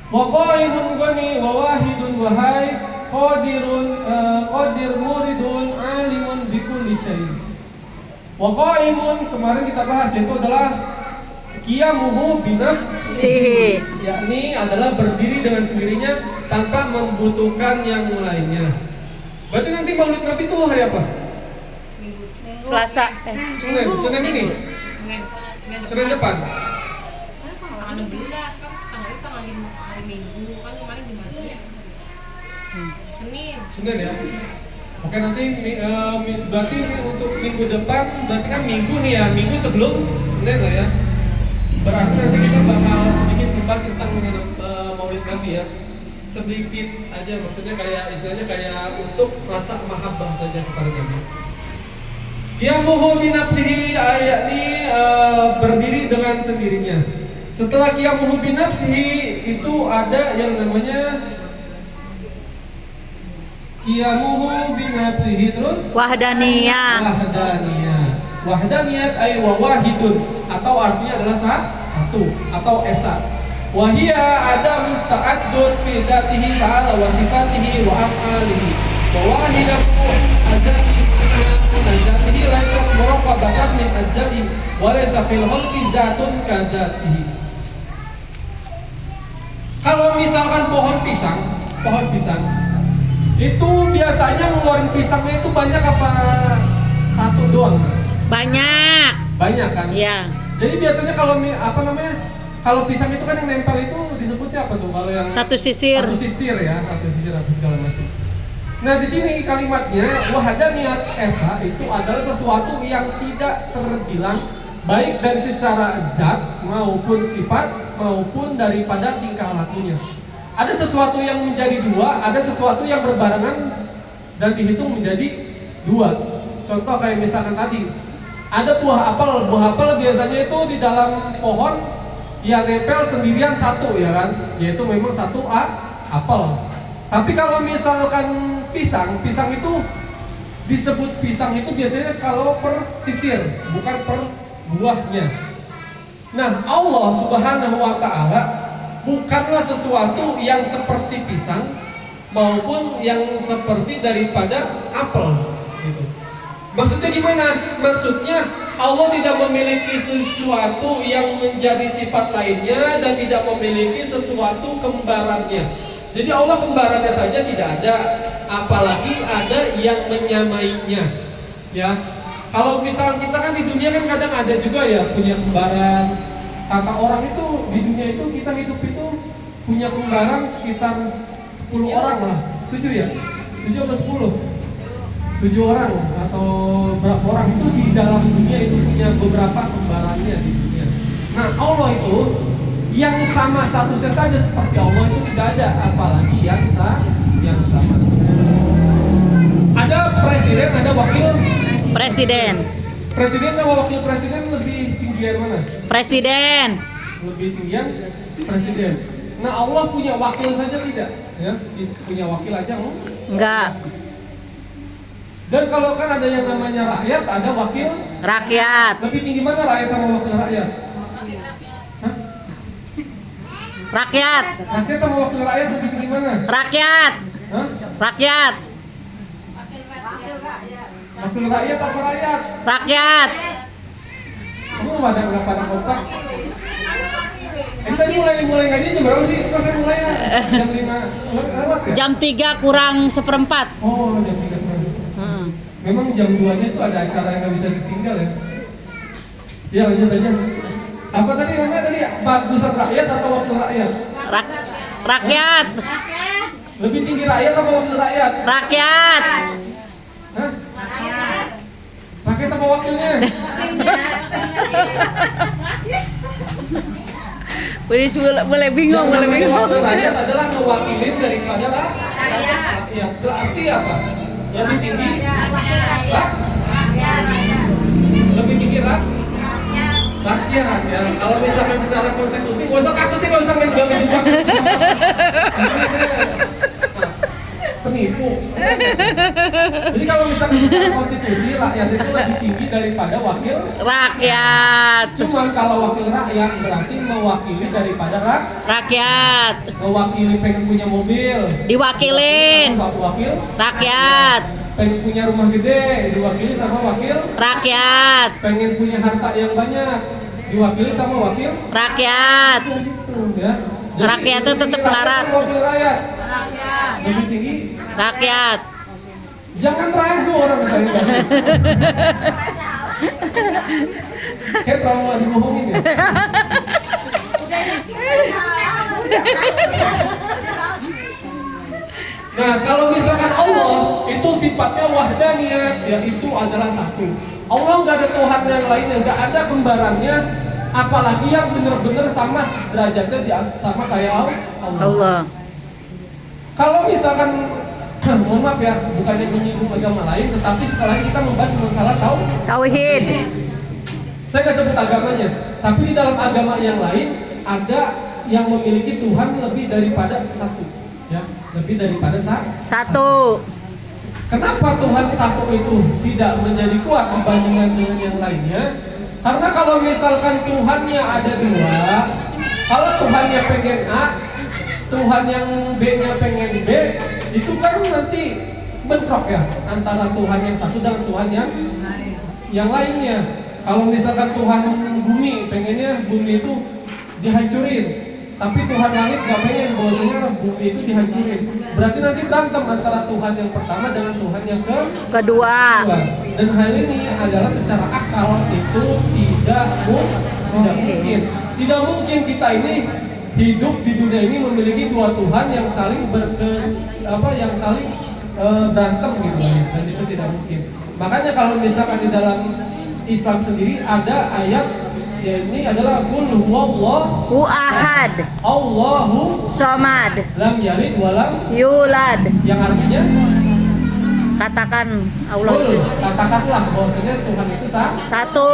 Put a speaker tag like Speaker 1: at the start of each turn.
Speaker 1: Wa qaimun gani wa wahidun wahai qadir muridun alimun bikulli syai'. Wa qaimun kemarin kita bahas itu adalah qiyamuhu binafsihi, yakni adalah berdiri dengan sendirinya tanpa membutuhkan yang lainnya. Berarti nanti Maulid Nabi itu hari apa?
Speaker 2: Selasa.
Speaker 1: Senin ini. Senin depan.
Speaker 3: Tanggal 16 kan tanggal hari Minggu kan kemarin di mana ya? Senin
Speaker 1: Ya. Oke, nanti berarti untuk minggu depan berarti kan minggu nih ya, minggu sebelum Senin lah ya. Berarti nanti kita bakal sedikit membahas tentang Maulid Nabi ya. Sedikit aja, maksudnya kayak istilahnya kayak untuk rasa mahabbah saja kepada Nabi. Qiyamuhu binafsihi, yakni berdiri dengan sendirinya. Setelah qiyamuhu binafsihi itu ada yang namanya qiyamuhu binafsihi, terus
Speaker 2: Wahdaniyah.
Speaker 1: Wahdaniyat ay wahidun, atau artinya adalah satu atau esa. Wahia ada ta'addud fi dzatihi ta'ala wa sifatihi wa af'alihi. Wa wahidatu azali zatihi laisa muraqabatan min azali wa laisa fil khalqi zatun kadzatihi. Kalau misalkan pohon pisang itu biasanya ngeluarin pisangnya itu banyak apa satu doang?
Speaker 2: Banyak
Speaker 1: kan?
Speaker 2: Iya.
Speaker 1: Jadi biasanya kalau pisang itu kan yang nempel itu disebutnya apa tuh? Kalau yang
Speaker 2: Satu sisir
Speaker 1: apa segala macam. Nah, di sini kalimatnya wahdaniyat esa itu adalah sesuatu yang tidak terbilang baik dari secara zat maupun sifat maupun daripada tingkah lakunya. Ada sesuatu yang menjadi dua, ada sesuatu yang berbarengan dan dihitung menjadi dua. Contoh kayak misalkan tadi, ada buah apel biasanya itu di dalam pohon ya nempel sendirian satu ya kan, yaitu memang satu apel. Tapi kalau misalkan pisang itu disebut pisang itu biasanya kalau per sisir, bukan per buahnya. Nah, Allah Subhanahu wa taala bukanlah sesuatu yang seperti pisang maupun yang seperti daripada apel gitu. Maksudnya gimana? Maksudnya Allah tidak memiliki sesuatu yang menjadi sifat lainnya dan tidak memiliki sesuatu kembarannya. Jadi Allah kembarannya saja tidak ada, apalagi ada yang menyamainya. Ya. Kalau misalnya kita kan di dunia kan kadang ada juga ya punya kembaran. Kata orang itu di dunia itu kita hidup itu punya kembaran sekitar 10 orang lah. 7 ya? 7 atau 10? 7 orang atau berapa orang itu di dalam dunia itu punya beberapa kembarannya di dunia. Nah, Allah itu yang sama statusnya saja seperti Allah itu tidak ada, apalagi yang sama. Ada presiden, ada wakil
Speaker 2: presiden.
Speaker 1: Presiden sama wakil presiden lebih tinggian mana?
Speaker 2: Presiden.
Speaker 1: Lebih tinggian presiden. Nah, Allah punya wakil saja tidak? Ya, punya wakil aja
Speaker 2: Enggak.
Speaker 1: Dan kalau kan ada yang namanya rakyat, ada wakil
Speaker 2: Rakyat.
Speaker 1: Lebih tinggi mana rakyat sama wakil rakyat? Hah?
Speaker 2: Rakyat.
Speaker 1: Rakyat sama wakil rakyat lebih tinggi mana?
Speaker 2: Rakyat.
Speaker 1: Hah?
Speaker 2: Rakyat.
Speaker 1: Wakil rakyat apa rakyat?
Speaker 2: Rakyat.
Speaker 1: Kamu nggak pada kompak? Tadi mulai ngaji jam berapa sih? Kok saya mulai jam 5 lewat ya?
Speaker 2: Jam 3 kurang 1/4.
Speaker 1: Oh, jam 3 kurang. Memang jam 2-nya itu ada acara yang nggak bisa ditinggal ya? Ya, lanjut aja. Apa tadi namanya tadi? Bagusan rakyat atau wakil rakyat?
Speaker 2: Rakyat.
Speaker 1: Lebih tinggi rakyat atau wakil rakyat?
Speaker 2: Rakyat.
Speaker 1: Hah? Rakyat apa wakilnya?
Speaker 2: Boleh bingung, boleh bingung.
Speaker 1: Wakil rakyat adalah mewakilin daripada rakyat. Berarti apa? Lebih tinggi lebih tinggi rakyat ya. Kalau misalkan secara konstitusi, nggak usah kaku sih, nggak usah main jebak. Penipu. Jadi kalau misalkan misalkan secara konstitusi rakyat itu lebih tinggi daripada wakil.
Speaker 2: Rakyat.
Speaker 1: Cuman kalau wakil rakyat berarti mewakili daripada
Speaker 2: Rakyat.
Speaker 1: mewakili pengen punya mobil.
Speaker 2: Diwakilin.
Speaker 1: Sama wakil.
Speaker 2: Rakyat.
Speaker 1: Pengen punya rumah gede diwakili sama wakil.
Speaker 2: Rakyat.
Speaker 1: Pengen punya harta yang banyak diwakili sama wakil.
Speaker 2: Rakyat.
Speaker 1: Ya gitu ya.
Speaker 2: Rakyat itu tetap melarat.
Speaker 1: Wakil rakyat. Lebih tinggi.
Speaker 2: Rakyat.
Speaker 1: Jangan ragu orang misalnya. Kayak terlalu dibohongin ya. Nah, kalau misalkan Allah itu sifatnya wahdaniyat, yaitu adalah satu. Allah nggak ada Tuhan yang lainnya, nggak ada kembarannya, apalagi yang benar-benar sama derajatnya sama kayak Allah.
Speaker 2: Allah.
Speaker 1: Kalau misalkan, mohon maaf ya, bukannya menyinggung agama lain, tetapi sekarang kita membahas masalah
Speaker 2: Tauhid.
Speaker 1: saya nggak sebut agamanya, tapi di dalam agama yang lain ada yang memiliki Tuhan lebih daripada satu, ya, lebih daripada
Speaker 2: Satu.
Speaker 1: Kenapa Tuhan satu itu tidak menjadi kuat dibandingkan dengan yang lainnya? Karena kalau misalkan Tuhannya ada dua, kalau Tuhannya pengen A, Tuhan yang B-nya pengen B, itu kan nanti bentrok ya antara Tuhan yang satu dan Tuhan yang lainnya. Kalau misalkan Tuhan bumi pengennya bumi itu dihancurin, tapi Tuhan langit gak pengen bahwasanya bumi itu dihancurin. Berarti nanti berantem antara Tuhan yang pertama dengan Tuhan yang
Speaker 2: Kedua.
Speaker 1: Dan hal ini adalah secara akal itu tidak mungkin. Tidak mungkin kita ini hidup di dunia ini memiliki dua Tuhan yang saling yang saling berantem gitu ya. Dan itu tidak mungkin. Makanya kalau misalkan di dalam Islam sendiri ada ayat, ya ini adalah qul huwallahu
Speaker 2: Ahad.
Speaker 1: Allahu
Speaker 2: Somad.
Speaker 1: lam yalid walam
Speaker 2: Yulad.
Speaker 1: yang artinya
Speaker 2: Katakan Allah itu
Speaker 1: katakanlah bahwasanya Tuhan itu
Speaker 2: satu.